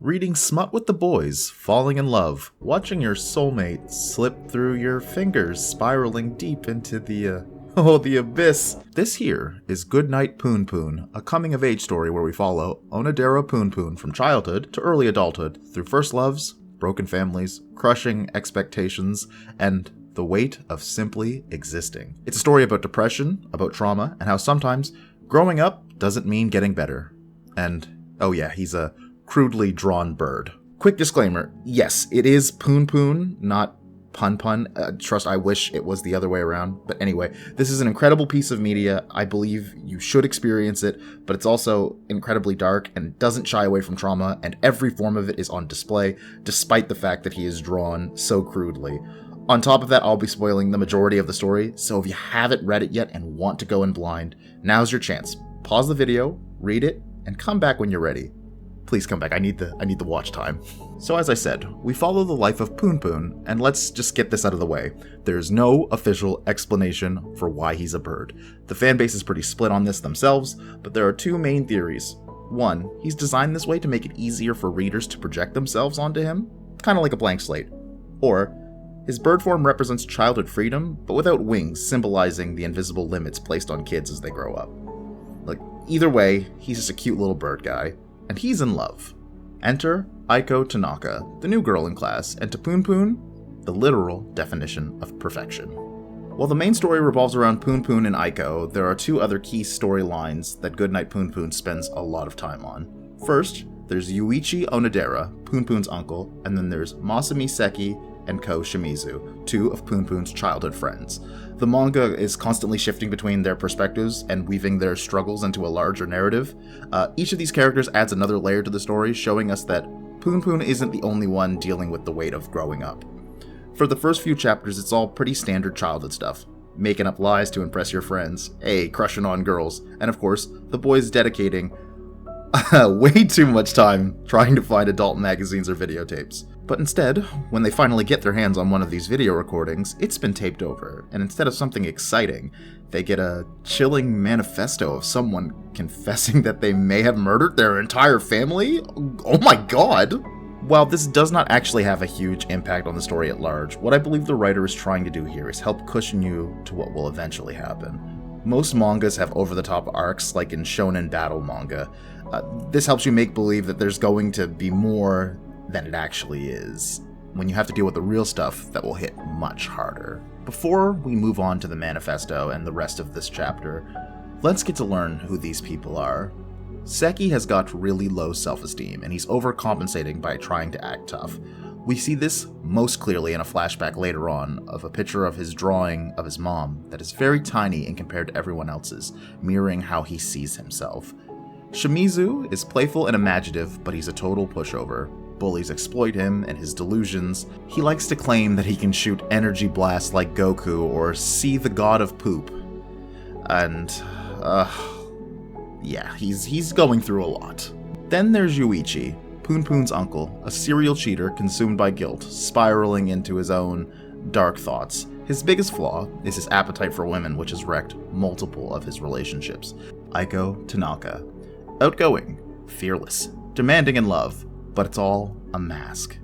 reading smut with the boys, falling in love, watching your soulmate slip through your fingers, spiraling deep into the abyss. This here is Goodnight Punpun, a coming-of-age story where we follow Onodera Punpun from childhood to early adulthood through first loves, broken families, crushing expectations, and the weight of simply existing. It's a story about depression, about trauma, and how sometimes growing up doesn't mean getting better. And, oh yeah, he's a crudely drawn bird. Quick disclaimer, yes, it is Punpun, not Punpun. Trust, I wish it was the other way around. But anyway, this is an incredible piece of media. I believe you should experience it, but it's also incredibly dark and doesn't shy away from trauma, and every form of it is on display, despite the fact that he is drawn so crudely. On top of that, I'll be spoiling the majority of the story, so if you haven't read it yet and want to go in blind, now's your chance. Pause the video, read it, and come back when you're ready. Please come back, I need the watch time. So as I said, we follow the life of Punpun, and let's just get this out of the way. There's no official explanation for why he's a bird. The fanbase is pretty split on this themselves, but there are two main theories. One, he's designed this way to make it easier for readers to project themselves onto him, kind of like a blank slate. Or, his bird form represents childhood freedom, but without wings, symbolizing the invisible limits placed on kids as they grow up. Like, either way, he's just a cute little bird guy, and he's in love. Enter Aiko Tanaka, the new girl in class, and to Punpun, the literal definition of perfection. While the main story revolves around Punpun and Aiko, there are two other key storylines that Goodnight Punpun spends a lot of time on. First, there's Yuichi Onodera, Punpun's uncle, and then there's Masumi Seki and Ko Shimizu, two of Punpun's childhood friends. The manga is constantly shifting between their perspectives and weaving their struggles into a larger narrative. Each of these characters adds another layer to the story, showing us that Punpun isn't the only one dealing with the weight of growing up. For the first few chapters, it's all pretty standard childhood stuff. Making up lies to impress your friends, crushing on girls, and of course, the boys dedicating way too much time trying to find adult magazines or videotapes. But instead, when they finally get their hands on one of these video recordings, it's been taped over, and instead of something exciting, they get a chilling manifesto of someone confessing that they may have murdered their entire family? Oh my god! While this does not actually have a huge impact on the story at large, what I believe the writer is trying to do here is help cushion you to what will eventually happen. Most mangas have over-the-top arcs, like in shonen battle manga. This helps you make believe that there's going to be more than it actually is, when you have to deal with the real stuff that will hit much harder. Before we move on to the manifesto and the rest of this chapter, let's get to learn who these people are. Seki has got really low self-esteem, and he's overcompensating by trying to act tough. We see this most clearly in a flashback later on of a picture of his drawing of his mom that is very tiny in compared to everyone else's, mirroring how he sees himself. Shimizu is playful and imaginative, but he's a total pushover. Bullies exploit him and his delusions. He likes to claim that he can shoot energy blasts like Goku or see the god of poop. And, yeah, he's going through a lot. Then there's Yuichi, Punpun's uncle, a serial cheater consumed by guilt, spiraling into his own dark thoughts. His biggest flaw is his appetite for women, which has wrecked multiple of his relationships. Aiko Tanaka. Outgoing, fearless, demanding in love, but it's all a mask.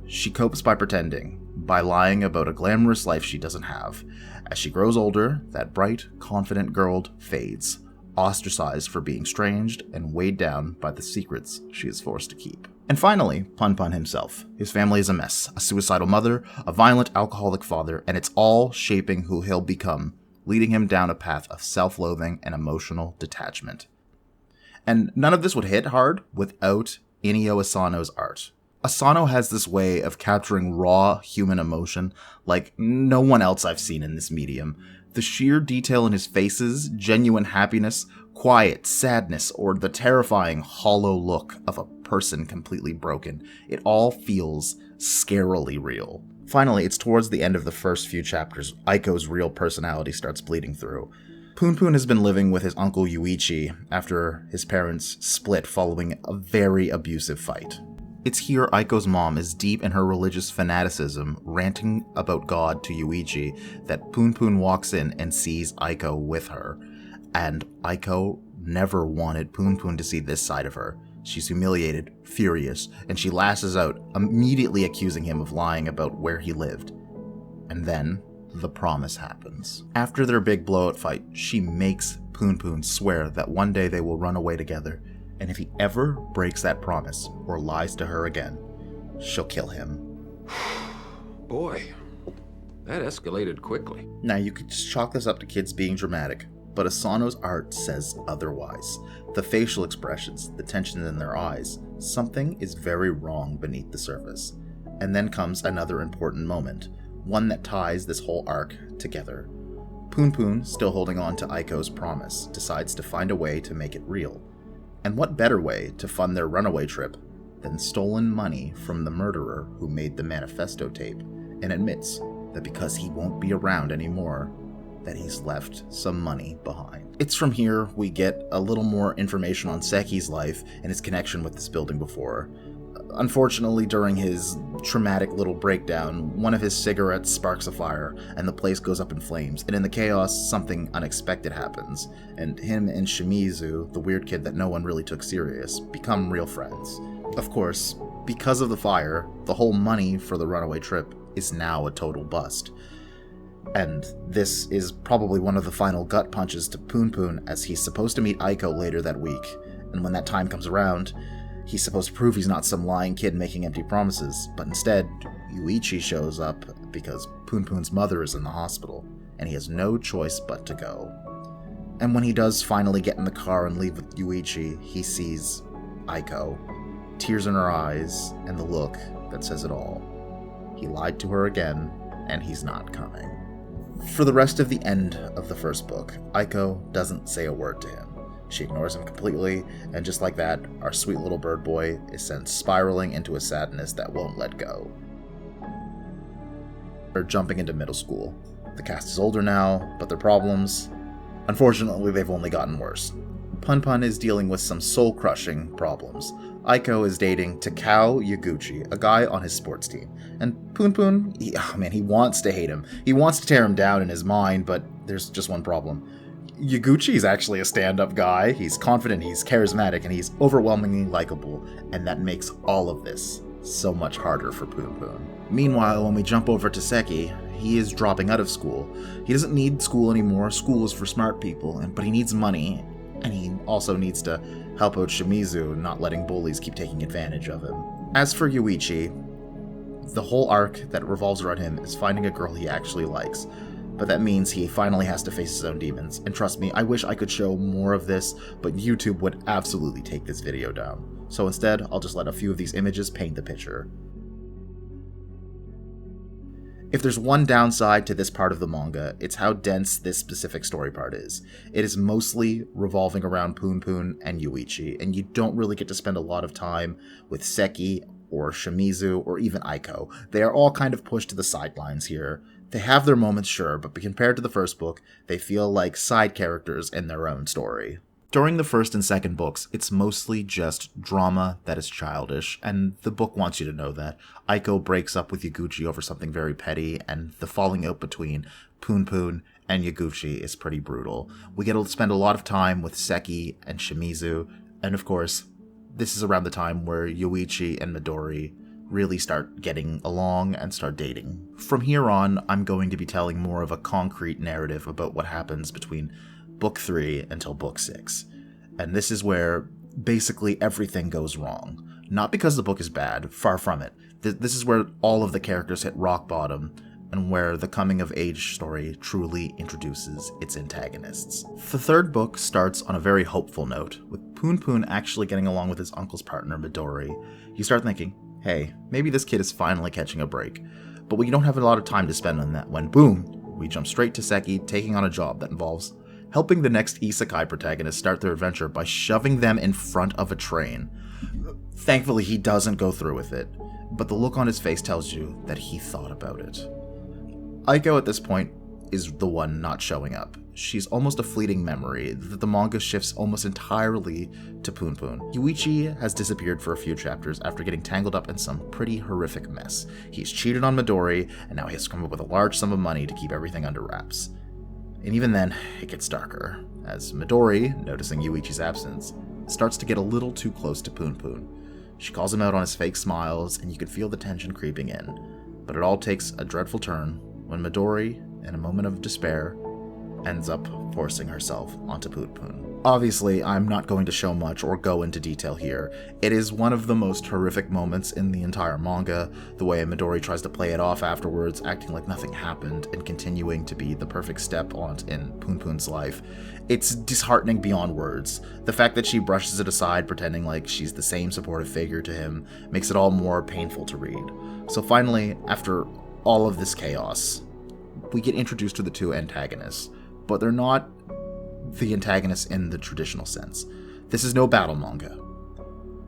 She copes by pretending, by lying about a glamorous life she doesn't have. As she grows older, that bright, confident girl fades, ostracized for being estranged and weighed down by the secrets she is forced to keep. And finally, Punpun himself. His family is a mess, a suicidal mother, a violent alcoholic father, and it's all shaping who he'll become, leading him down a path of self-loathing and emotional detachment. And none of this would hit hard without Inio Asano's art. Asano has this way of capturing raw human emotion like no one else I've seen in this medium. The sheer detail in his faces, genuine happiness, quiet sadness, or the terrifying hollow look of a person completely broken. It all feels scarily real. Finally, it's towards the end of the first few chapters, Aiko's real personality starts bleeding through. Punpun has been living with his uncle Yuichi after his parents split following a very abusive fight. It's here Aiko's mom is deep in her religious fanaticism, ranting about God to Yuichi, that Punpun walks in and sees Aiko with her. And Aiko never wanted Punpun to see this side of her, She's humiliated, furious, and she lashes out, immediately accusing him of lying about where he lived. And then, the promise happens. After their big blowout fight, she makes Punpun swear that one day they will run away together, and if he ever breaks that promise or lies to her again, she'll kill him. Boy, that escalated quickly. Now, you could just chalk this up to kids being dramatic, but Asano's art says otherwise. The facial expressions, the tension in their eyes, something is very wrong beneath the surface. And then comes another important moment, one that ties this whole arc together. Punpun, still holding on to Aiko's promise, decides to find a way to make it real. And what better way to fund their runaway trip than stolen money from the murderer who made the manifesto tape, and admits that because he won't be around anymore, that he's left some money behind. It's from here we get a little more information on Seki's life and his connection with this building before. Unfortunately, during his traumatic little breakdown, one of his cigarettes sparks a fire, and the place goes up in flames, and in the chaos, something unexpected happens, and him and Shimizu, the weird kid that no one really took serious, become real friends. Of course, because of the fire, the whole money for the runaway trip is now a total bust. And this is probably one of the final gut punches to Punpun, as he's supposed to meet Aiko later that week, and when that time comes around, he's supposed to prove he's not some lying kid making empty promises, but instead, Yuichi shows up because Punpun's mother is in the hospital, and he has no choice but to go. And when he does finally get in the car and leave with Yuichi, he sees Aiko, tears in her eyes, and the look that says it all. He lied to her again, and he's not coming. For the rest of the end of the first book, Aiko doesn't say a word to him. She ignores him completely, and just like that, our sweet little bird boy is sent spiraling into a sadness that won't let go. They're jumping into middle school. The cast is older now, but their problems, unfortunately, they've only gotten worse. Punpun is dealing with some soul-crushing problems. Aiko is dating Takao Yaguchi, a guy on his sports team. And Punpun, he wants to hate him. He wants to tear him down in his mind, but there's just one problem. Yaguchi is actually a stand-up guy. He's confident, he's charismatic, and he's overwhelmingly likable, and that makes all of this so much harder for Punpun. Meanwhile, when we jump over to Seki, he is dropping out of school. He doesn't need school anymore. School is for smart people, but he needs money, and he also needs to help out Shimizu, not letting bullies keep taking advantage of him. As for Yuichi, the whole arc that revolves around him is finding a girl he actually likes. But that means he finally has to face his own demons. And trust me, I wish I could show more of this, but YouTube would absolutely take this video down. So instead, I'll just let a few of these images paint the picture. If there's one downside to this part of the manga, it's how dense this specific story part is. It is mostly revolving around Punpun and Yuichi, and you don't really get to spend a lot of time with Seki or Shimizu or even Aiko. They are all kind of pushed to the sidelines here. They have their moments, sure, but compared to the first book, they feel like side characters in their own story. During the first and second books, it's mostly just drama that is childish, and the book wants you to know that. Aiko breaks up with Yaguchi over something very petty, and the falling out between Punpun and Yaguchi is pretty brutal. We get to spend a lot of time with Seki and Shimizu, and of course, this is around the time where Yuichi and Midori really start getting along and start dating. From here on, I'm going to be telling more of a concrete narrative about what happens between Book 3 until Book 6. And this is where basically everything goes wrong. Not because the book is bad, far from it. This is where all of the characters hit rock bottom, and where the coming-of-age story truly introduces its antagonists. The third book starts on a very hopeful note, with Punpun actually getting along with his uncle's partner, Midori. You start thinking, hey, maybe this kid is finally catching a break. But we don't have a lot of time to spend on that when, boom, we jump straight to Seki taking on a job that involves helping the next isekai protagonist start their adventure by shoving them in front of a train. Thankfully, he doesn't go through with it, but the look on his face tells you that he thought about it. Aiko at this point is the one not showing up. She's almost a fleeting memory that the manga shifts almost entirely to Punpun. Yuichi has disappeared for a few chapters after getting tangled up in some pretty horrific mess. He's cheated on Midori, and now he has to come up with a large sum of money to keep everything under wraps. And even then, it gets darker, as Midori, noticing Yuichi's absence, starts to get a little too close to Punpun. She calls him out on his fake smiles, and you can feel the tension creeping in. But it all takes a dreadful turn when Midori, in a moment of despair, ends up forcing herself onto Punpun. Obviously, I'm not going to show much or go into detail here. It is one of the most horrific moments in the entire manga, the way Midori tries to play it off afterwards, acting like nothing happened and continuing to be the perfect step-aunt in Punpun's life. It's disheartening beyond words. The fact that she brushes it aside, pretending like she's the same supportive figure to him, makes it all more painful to read. So finally, after all of this chaos, we get introduced to the two antagonists, but they're not the antagonists in the traditional sense. This is no battle manga.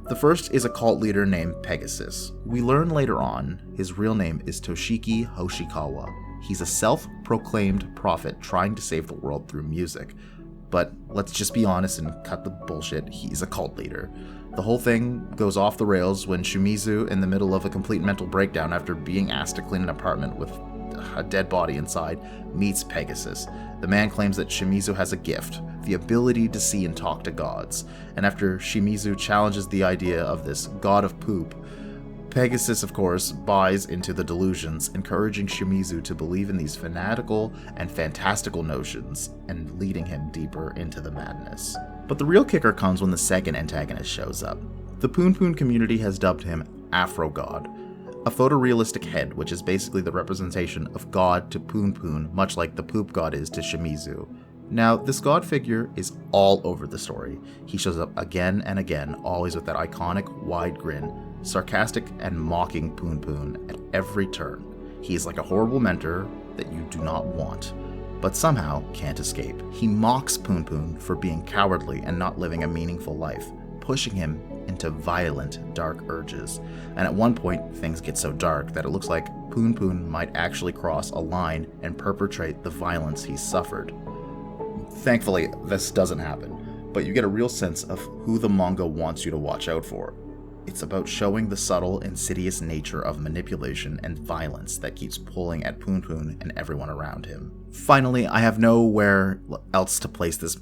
The first is a cult leader named Pegasus. We learn later on his real name is Toshiki Hoshikawa. He's a self-proclaimed prophet trying to save the world through music. But let's just be honest and cut the bullshit, he's a cult leader. The whole thing goes off the rails when Shimizu, in the middle of a complete mental breakdown after being asked to clean an apartment with a dead body inside, meets Pegasus. The man claims that Shimizu has a gift, the ability to see and talk to gods, and after Shimizu challenges the idea of this god of poop, Pegasus, of course, buys into the delusions, encouraging Shimizu to believe in these fanatical and fantastical notions, and leading him deeper into the madness. But the real kicker comes when the second antagonist shows up. The Punpun community has dubbed him Afro God, a photorealistic head, which is basically the representation of God to Punpun, much like the poop god is to Shimizu. Now, this god figure is all over the story. He shows up again and again, always with that iconic wide grin, sarcastic and mocking Punpun at every turn. He is like a horrible mentor that you do not want, but somehow can't escape. He mocks Punpun for being cowardly and not living a meaningful life, pushing him into violent, dark urges. And at one point, things get so dark that it looks like Punpun might actually cross a line and perpetrate the violence he's suffered. Thankfully, this doesn't happen, but you get a real sense of who the manga wants you to watch out for. It's about showing the subtle, insidious nature of manipulation and violence that keeps pulling at Punpun and everyone around him. Finally, I have nowhere else to place this.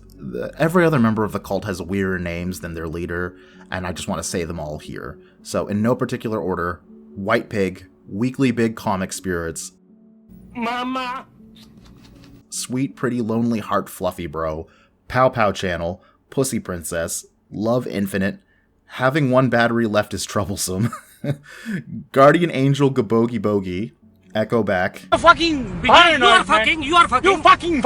Every other member of the cult has weirder names than their leader, and I just want to say them all here. So, in no particular order, White Pig, Weekly Big Comic Spirits, Mama, Sweet Pretty Lonely Heart Fluffy Bro, Pow Pow Channel, Pussy Princess, Love Infinite, Having One Battery Left is Troublesome, Guardian Angel Gabogi Bogie, Echo Back, You are fucking,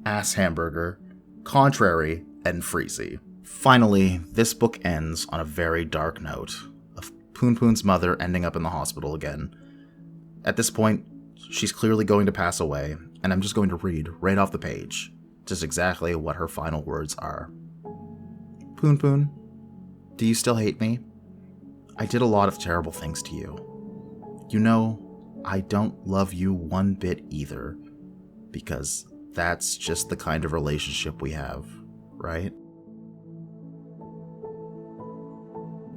Ass Hamburger, Contrary, and Freezy. Finally, this book ends on a very dark note of Punpun's mother ending up in the hospital again. At this point, she's clearly going to pass away, and I'm just going to read right off the page just exactly what her final words are. Punpun, do you still hate me? I did a lot of terrible things to you. You know, I don't love you one bit either, because that's just the kind of relationship we have, right?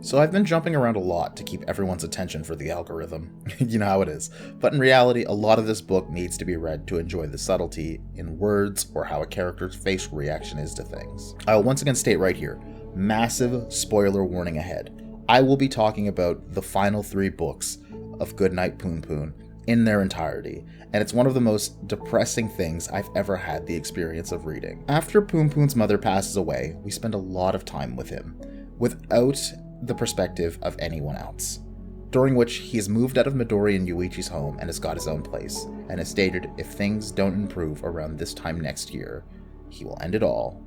So I've been jumping around a lot to keep everyone's attention for the algorithm. You know how it is. But in reality, a lot of this book needs to be read to enjoy the subtlety in words or how a character's facial reaction is to things. I will once again state right here, massive spoiler warning ahead. I will be talking about the final 3 books of Goodnight Punpun in their entirety, and it's one of the most depressing things I've ever had the experience of reading. After Punpun's mother passes away, we spend a lot of time with him, without the perspective of anyone else, during which he has moved out of Midori and Yuichi's home and has got his own place, and has stated if things don't improve around this time next year, he will end it all.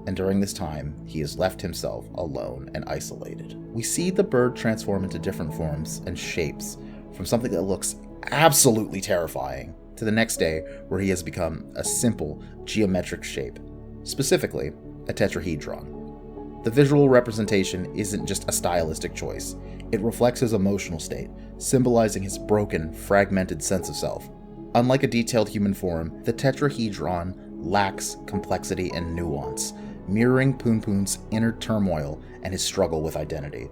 And during this time, he has left himself alone and isolated. We see the bird transform into different forms and shapes, from something that looks absolutely terrifying, to the next day where he has become a simple geometric shape, specifically a tetrahedron. The visual representation isn't just a stylistic choice, it reflects his emotional state, symbolizing his broken, fragmented sense of self. Unlike a detailed human form, the tetrahedron lacks complexity and nuance, mirroring Punpun's inner turmoil and his struggle with identity.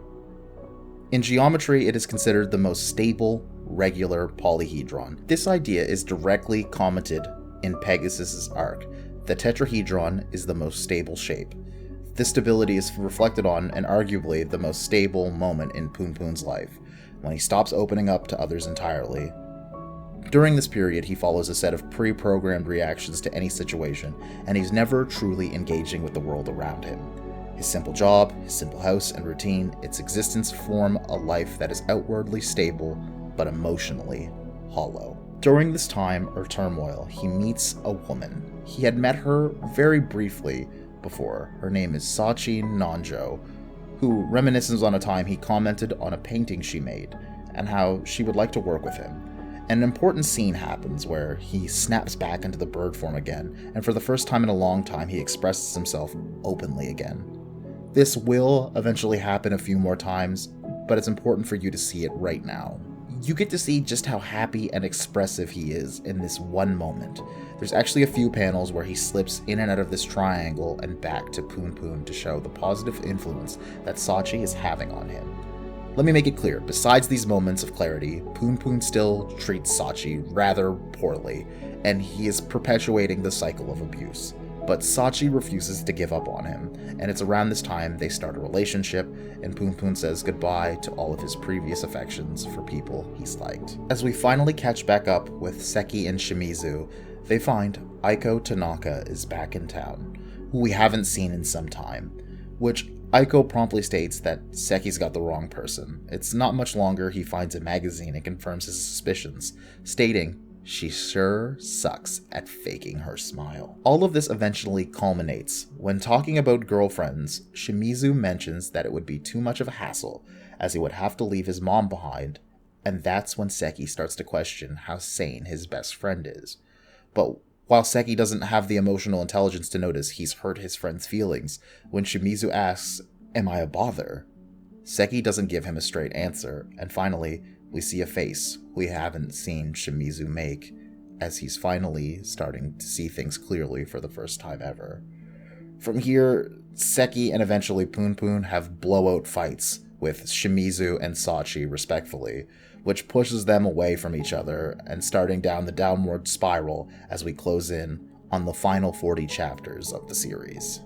In geometry, it is considered the most stable, regular polyhedron. This idea is directly commented in Pegasus's arc. The tetrahedron is the most stable shape. This stability is reflected on and arguably the most stable moment in Punpun's life, when he stops opening up to others entirely. During this period, he follows a set of pre-programmed reactions to any situation, and he's never truly engaging with the world around him. His simple job, his simple house and routine, its existence form a life that is outwardly stable, but emotionally hollow. During this time or turmoil, he meets a woman. He had met her very briefly before. Her name is Sachi Nanjo, who reminisces on a time he commented on a painting she made, and how she would like to work with him. An important scene happens where he snaps back into the bird form again, and for the first time in a long time he expresses himself openly again. This will eventually happen a few more times, but it's important for you to see it right now. You get to see just how happy and expressive he is in this one moment. There's actually a few panels where he slips in and out of this triangle and back to Punpun to show the positive influence that Sachi is having on him. Let me make it clear, besides these moments of clarity, Punpun still treats Sachi rather poorly, and he is perpetuating the cycle of abuse. But Sachi refuses to give up on him, and it's around this time they start a relationship, and Punpun says goodbye to all of his previous affections for people he's liked. As we finally catch back up with Seki and Shimizu, they find Aiko Tanaka is back in town, who we haven't seen in some time, which Aiko promptly states that Seki's got the wrong person. It's not much longer he finds a magazine and confirms his suspicions, stating, "She sure sucks at faking her smile." All of this eventually culminates when, talking about girlfriends, Shimizu mentions that it would be too much of a hassle, as he would have to leave his mom behind, and that's when Seki starts to question how sane his best friend is. But while Seki doesn't have the emotional intelligence to notice he's hurt his friend's feelings, when Shimizu asks, "Am I a bother?" Seki doesn't give him a straight answer, and finally, we see a face we haven't seen Shimizu make, as he's finally starting to see things clearly for the first time ever. From here, Seki and eventually Punpun have blowout fights with Shimizu and Sachi respectfully, which pushes them away from each other and starting down the downward spiral as we close in on the final 40 chapters of the series.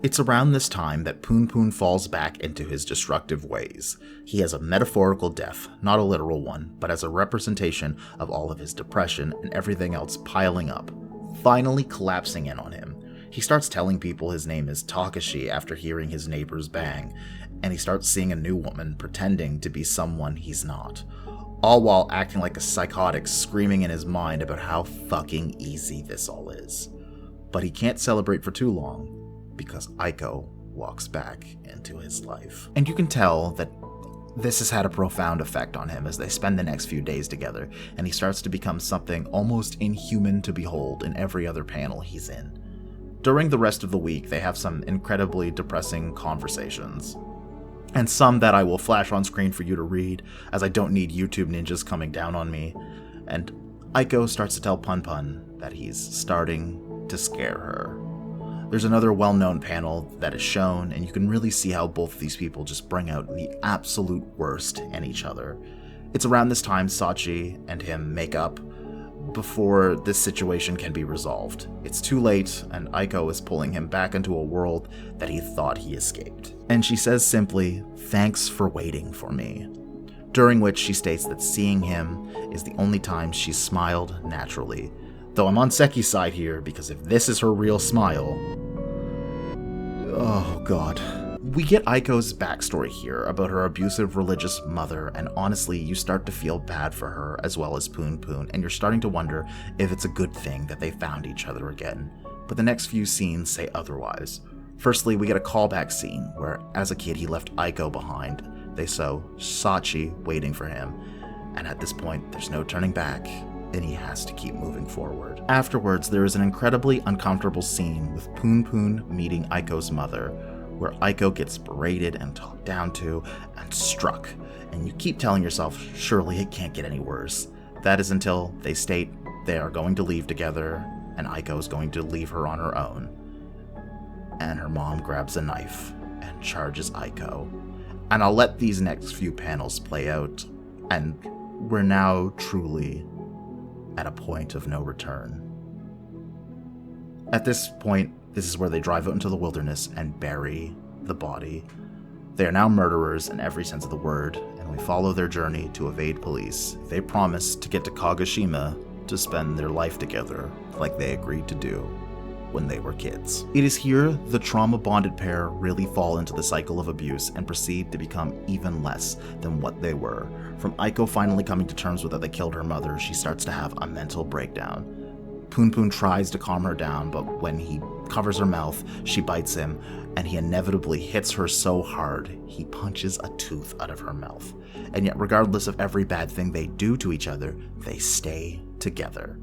It's around this time that Punpun falls back into his destructive ways. He has a metaphorical death, not a literal one, but as a representation of all of his depression and everything else piling up, finally collapsing in on him. He starts telling people his name is Takashi after hearing his neighbors bang, and he starts seeing a new woman pretending to be someone he's not, all while acting like a psychotic, screaming in his mind about how fucking easy this all is. But he can't celebrate for too long, because Aiko walks back into his life. And you can tell that this has had a profound effect on him as they spend the next few days together, and he starts to become something almost inhuman to behold in every other panel he's in. During the rest of the week, they have some incredibly depressing conversations, and some that I will flash on screen for you to read, as I don't need YouTube ninjas coming down on me. And Aiko starts to tell Punpun that he's starting to scare her. There's another well-known panel that is shown, and you can really see how both of these people just bring out the absolute worst in each other. It's around this time Sachi and him make up before this situation can be resolved. It's too late, and Aiko is pulling him back into a world that he thought he escaped. And she says simply, "Thanks for waiting for me," during which she states that seeing him is the only time she's smiled naturally. Though I'm on Seki's side here, because if this is her real smile... oh god. We get Aiko's backstory here about her abusive religious mother, and honestly, you start to feel bad for her as well as Punpun, and you're starting to wonder if it's a good thing that they found each other again. But the next few scenes say otherwise. Firstly, we get a callback scene where, as a kid, he left Aiko behind. They show Sachi waiting for him, and at this point, there's no turning back, and he has to keep moving forward. Afterwards, there is an incredibly uncomfortable scene with Punpun meeting Aiko's mother, where Aiko gets berated and talked down to and struck, and you keep telling yourself, surely it can't get any worse. That is until they state they are going to leave together, and Aiko is going to leave her on her own. And her mom grabs a knife and charges Aiko. And I'll let these next few panels play out, and we're now truly at a point of no return. At this point, this is where they drive out into the wilderness and bury the body. They are now murderers in every sense of the word, and we follow their journey to evade police. They promise to get to Kagoshima to spend their life together like they agreed to do when they were kids. It is here the trauma-bonded pair really fall into the cycle of abuse and proceed to become even less than what they were. From Aiko finally coming to terms with that they killed her mother, she starts to have a mental breakdown. Punpun tries to calm her down, but when he covers her mouth, she bites him, and he inevitably hits her so hard, he punches a tooth out of her mouth. And yet, regardless of every bad thing they do to each other, they stay together.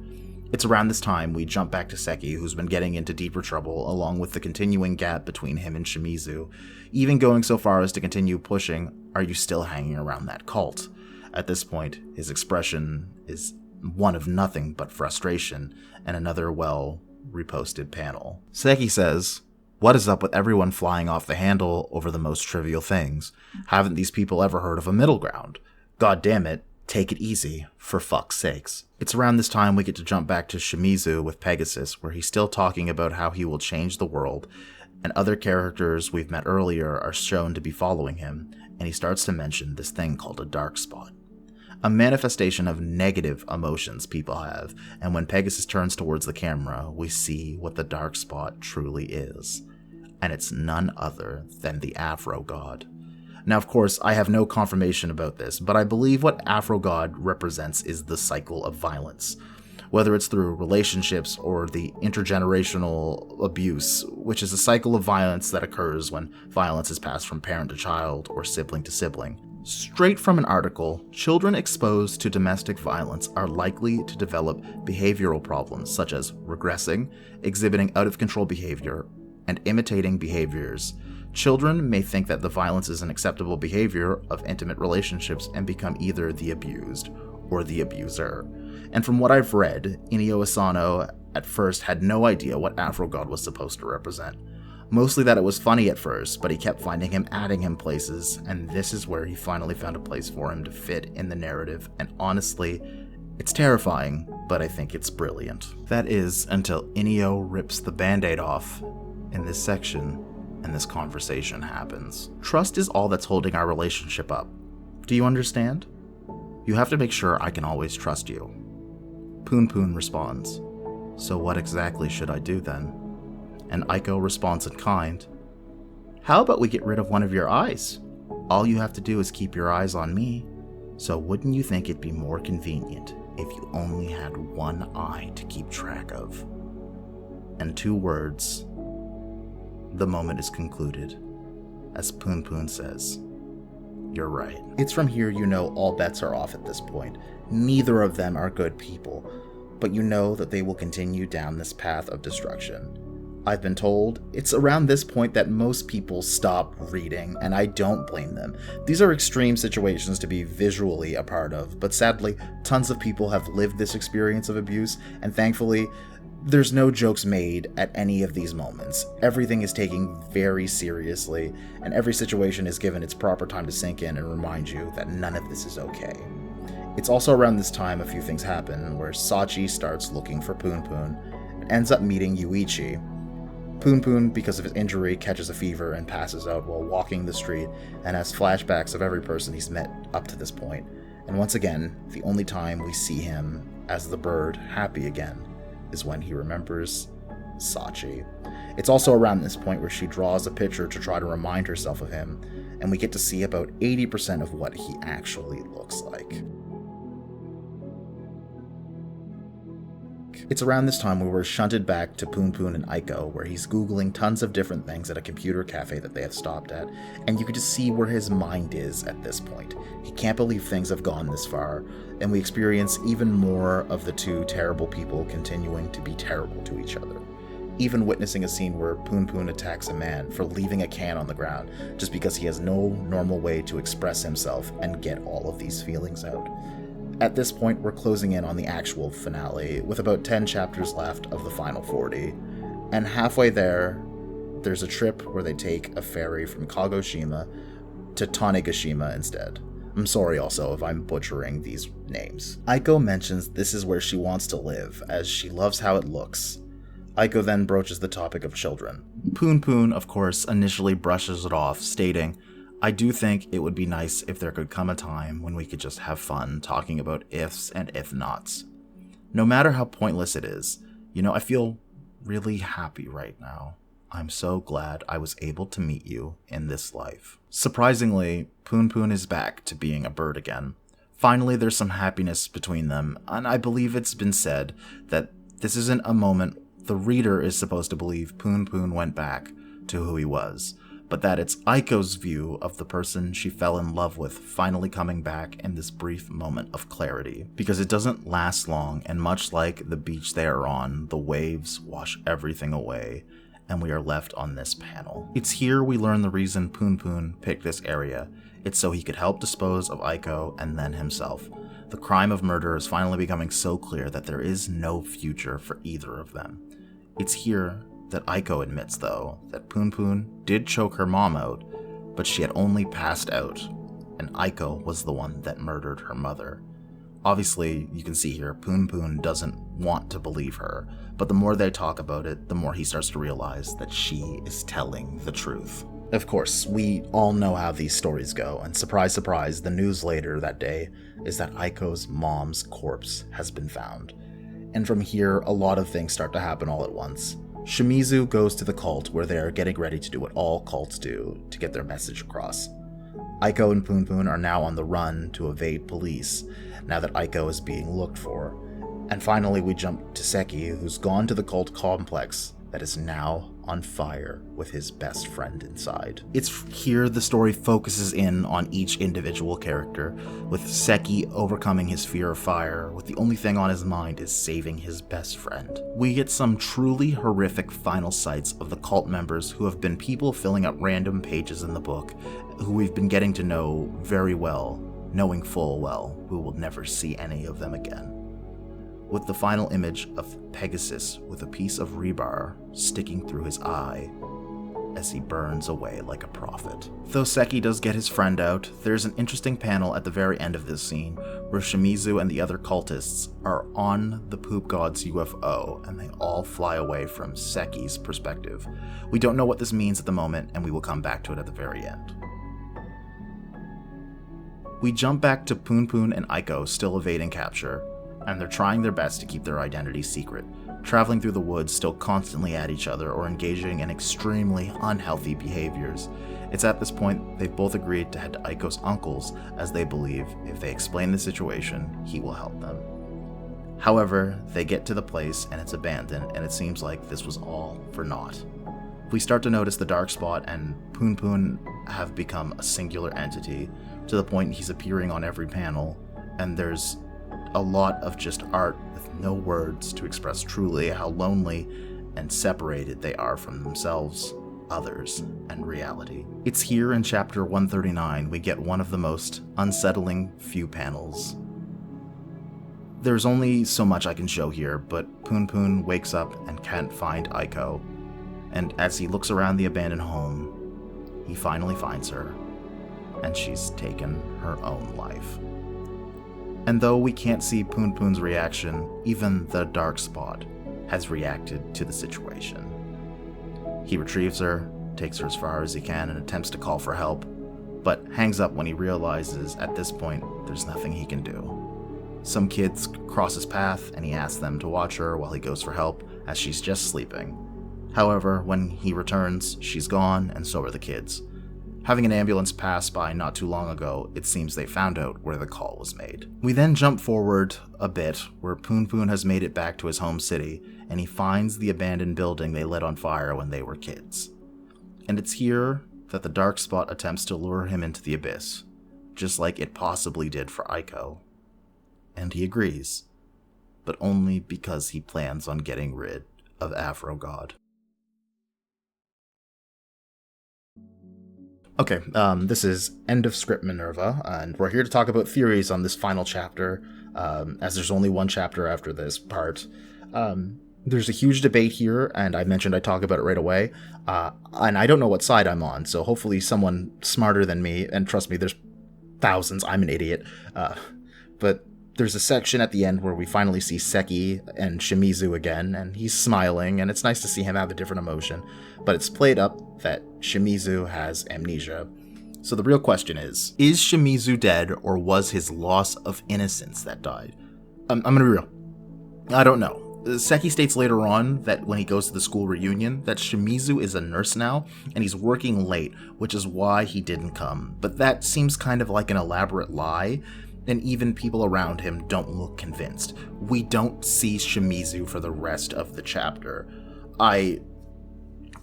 It's around this time we jump back to Seki, who's been getting into deeper trouble, along with the continuing gap between him and Shimizu, even going so far as to continue pushing, "Are you still hanging around that cult?" At this point, his expression is one of nothing but frustration, and another well-reposted panel. Seki says, "What is up with everyone flying off the handle over the most trivial things? Haven't these people ever heard of a middle ground? God damn it, take it easy, for fuck's sakes." It's around this time we get to jump back to Shimizu with Pegasus, where he's still talking about how he will change the world, and other characters we've met earlier are shown to be following him, and he starts to mention this thing called a dark spot. A manifestation of negative emotions people have, and when Pegasus turns towards the camera, we see what the dark spot truly is. And it's none other than the Afro God. Now, of course, I have no confirmation about this, but I believe what Afro God represents is the cycle of violence. Whether it's through relationships or the intergenerational abuse, which is a cycle of violence that occurs when violence is passed from parent to child or sibling to sibling. Straight from an article, children exposed to domestic violence are likely to develop behavioral problems such as regressing, exhibiting out-of-control behavior, and imitating behaviors. Children may think that the violence is an acceptable behavior of intimate relationships and become either the abused or the abuser. And from what I've read, Inio Asano at first had no idea what Afro God was supposed to represent. Mostly that it was funny at first, but he kept finding him adding him places, and this is where he finally found a place for him to fit in the narrative, and honestly, it's terrifying, but I think it's brilliant. That is, until Inio rips the band-aid off in this section, and this conversation happens. Trust is all that's holding our relationship up. Do you understand? You have to make sure I can always trust you. Punpun responds, "So what exactly should I do then?" And Aiko responds in kind, "How about we get rid of one of your eyes? All you have to do is keep your eyes on me. So wouldn't you think it'd be more convenient if you only had one eye to keep track of?" And 2 words. The moment is concluded, as Punpun says, "You're right." It's from here you know all bets are off at this point. Neither of them are good people, but you know that they will continue down this path of destruction. I've been told it's around this point that most people stop reading, and I don't blame them. These are extreme situations to be visually a part of, but sadly, tons of people have lived this experience of abuse, and thankfully, there's no jokes made at any of these moments. Everything is taken very seriously, and every situation is given its proper time to sink in and remind you that none of this is okay. It's also around this time a few things happen, where Sachi starts looking for Punpun, and ends up meeting Yuichi. Punpun, because of his injury, catches a fever and passes out while walking the street, and has flashbacks of every person he's met up to this point. And once again, the only time we see him as the bird happy again is when he remembers Sachi. It's also around this point where she draws a picture to try to remind herself of him, and we get to see about 80% of what he actually looks like. It's around this time where we're shunted back to Punpun and Aiko, where he's googling tons of different things at a computer cafe that they have stopped at, and you can just see where his mind is at this point. He can't believe things have gone this far, and we experience even more of the 2 terrible people continuing to be terrible to each other. Even witnessing a scene where Punpun attacks a man for leaving a can on the ground just because he has no normal way to express himself and get all of these feelings out. At this point, we're closing in on the actual finale, with about 10 chapters left of the final 40. And halfway there, there's a trip where they take a ferry from Kagoshima to Tanegashima instead. I'm sorry also if I'm butchering these names. Aiko mentions this is where she wants to live, as she loves how it looks. Aiko then broaches the topic of children. Punpun, of course, initially brushes it off, stating, "I do think it would be nice if there could come a time when we could just have fun talking about ifs and if-nots. No matter how pointless it is, I feel really happy right now. I'm so glad I was able to meet you in this life." Surprisingly, Punpun is back to being a bird again. Finally, there's some happiness between them, and I believe it's been said that this isn't a moment the reader is supposed to believe Punpun went back to who he was, but that it's Aiko's view of the person she fell in love with finally coming back in this brief moment of clarity. Because it doesn't last long, and much like the beach they are on, the waves wash everything away, and we are left on this panel. It's here we learn the reason Punpun picked this area. It's so he could help dispose of Aiko and then himself. The crime of murder is finally becoming so clear that there is no future for either of them. It's here that Aiko admits, though, that Punpun did choke her mom out, but she had only passed out, and Aiko was the one that murdered her mother. Obviously, you can see here, Punpun doesn't want to believe her, but the more they talk about it, the more he starts to realize that she is telling the truth. Of course, we all know how these stories go, and surprise, surprise, the news later that day is that Aiko's mom's corpse has been found. And from here, a lot of things start to happen all at once. Shimizu goes to the cult where they are getting ready to do what all cults do to get their message across. Aiko and Punpun are now on the run to evade police, now that Aiko is being looked for. And finally we jump to Seki, who's gone to the cult complex that is now on fire with his best friend inside. It's here the story focuses in on each individual character, with Seki overcoming his fear of fire, with the only thing on his mind is saving his best friend. We get some truly horrific final sights of the cult members who have been people filling up random pages in the book, who we've been getting to know very well, knowing full well we will never see any of them again. With the final image of Pegasus with a piece of rebar sticking through his eye as he burns away like a prophet. Though Seki does get his friend out, there's an interesting panel at the very end of this scene where Shimizu and the other cultists are on the poop god's UFO and they all fly away from Seki's perspective. We don't know what this means at the moment, and we will come back to it at the very end. We jump back to Punpun and Aiko still evading capture, and they're trying their best to keep their identity secret, traveling through the woods still constantly at each other or engaging in extremely unhealthy behaviors. It's at this point they've both agreed to head to Aiko's uncle's, as they believe if they explain the situation, he will help them. However, they get to the place and it's abandoned, and it seems like this was all for naught. We start to notice the dark spot and Punpun have become a singular entity, to the point he's appearing on every panel, and there's a lot of just art with no words to express truly how lonely and separated they are from themselves, others, and reality. It's here in chapter 139 we get one of the most unsettling few panels. There's only so much I can show here, but Punpun wakes up and can't find Aiko, and as he looks around the abandoned home, he finally finds her, and she's taken her own life. And though we can't see Punpun's reaction, even the dark spot has reacted to the situation. He retrieves her, takes her as far as he can, and attempts to call for help, but hangs up when he realizes at this point there's nothing he can do. Some kids cross his path and he asks them to watch her while he goes for help, as she's just sleeping. However, when he returns, she's gone, and so are the kids. Having an ambulance pass by not too long ago, it seems they found out where the call was made. We then jump forward a bit, where Punpun has made it back to his home city, and he finds the abandoned building they lit on fire when they were kids. And it's here that the dark spot attempts to lure him into the abyss, just like it possibly did for Aiko. And he agrees, but only because he plans on getting rid of Afro God. Okay, this is End of Script Minerva, and we're here to talk about theories on this final chapter, as there's only one chapter after this part. There's a huge debate here, and I mentioned I'd talk about it right away, and I don't know what side I'm on, so hopefully someone smarter than me, and trust me, there's thousands, I'm an idiot, but There's a section at the end where we finally see Seki and Shimizu again, and he's smiling, and it's nice to see him have a different emotion, but it's played up that Shimizu has amnesia. So the real question is Shimizu dead, or was his loss of innocence that died? I'm gonna be real. I don't know. Seki states later on that when he goes to the school reunion, that Shimizu is a nurse now, and he's working late, which is why he didn't come. But that seems kind of like an elaborate lie, and even people around him don't look convinced. We don't see Shimizu for the rest of the chapter. I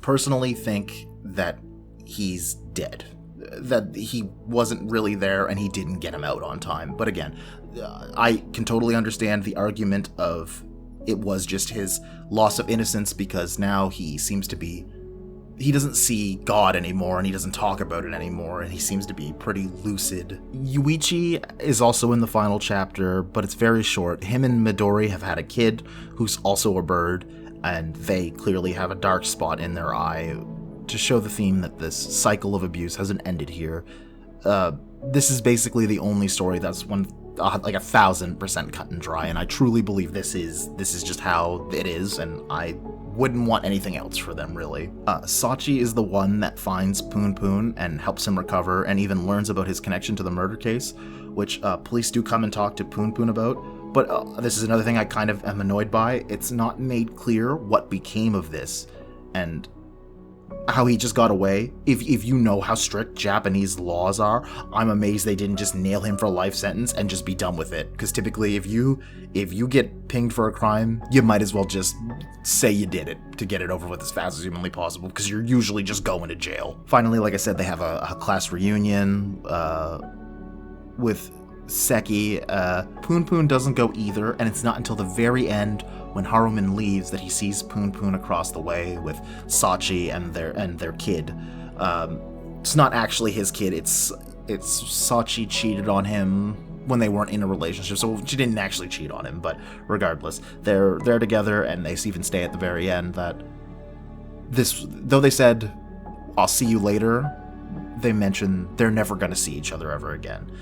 personally think that he's dead. That he wasn't really there and he didn't get him out on time. But again, I can totally understand the argument of it was just his loss of innocence because now he seems to be... He doesn't see God anymore, and he doesn't talk about it anymore, and he seems to be pretty lucid. Yuichi is also in the final chapter, but it's very short. Him and Midori have had a kid who's also a bird, and they clearly have a dark spot in their eye to show the theme that this cycle of abuse hasn't ended here. This is basically the only story that's like 1,000% cut and dry, and I truly believe this is just how it is, and I wouldn't want anything else for them, really. Sachi is the one that finds Punpun and helps him recover, and even learns about his connection to the murder case, which police do come and talk to Punpun about. But this is another thing I kind of am annoyed by. It's not made clear what became of this, and how he just got away. If you know how strict Japanese laws are, I'm amazed they didn't just nail him for a life sentence and just be done with it. Because typically, if you get pinged for a crime, you might as well just say you did it to get it over with as fast as humanly possible, because you're usually just going to jail. Finally, like I said, they have a class reunion with Seki. Punpun doesn't go either, and it's not until the very end, when Haruman leaves, that he sees Punpun across the way with Sachi and their kid. It's not actually his kid. It's Sachi cheated on him when they weren't in a relationship, so she didn't actually cheat on him. But regardless, they're together, and they even stay at the very end. That this, though they said, "I'll see you later," they mention they're never going to see each other ever again.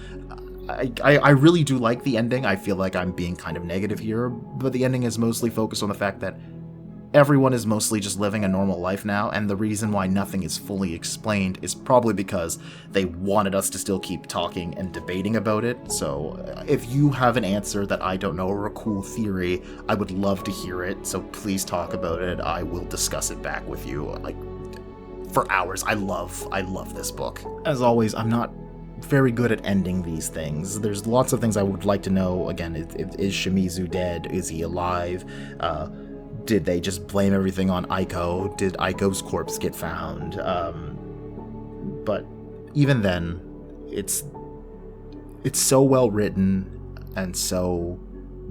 I really do like the ending. I feel like I'm being kind of negative here, but the ending is mostly focused on the fact that everyone is mostly just living a normal life now, and the reason why nothing is fully explained is probably because they wanted us to still keep talking and debating about it. So if you have an answer that I don't know, or a cool theory, I would love to hear it, so please talk about it. I will discuss it back with you, like, for hours. I love this book. As always, I'm not very good at ending these things. There's lots of things I would like to know. Again, is Shimizu dead? Is he alive? Did they just blame everything on Aiko? Did Aiko's corpse get found? But even then, it's so well written and so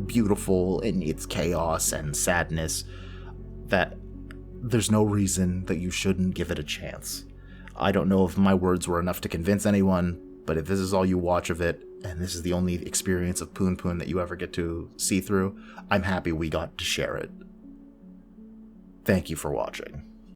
beautiful in its chaos and sadness that there's no reason that you shouldn't give it a chance. I don't know if my words were enough to convince anyone, but if this is all you watch of it, and this is the only experience of Punpun that you ever get to see through, I'm happy we got to share it. Thank you for watching.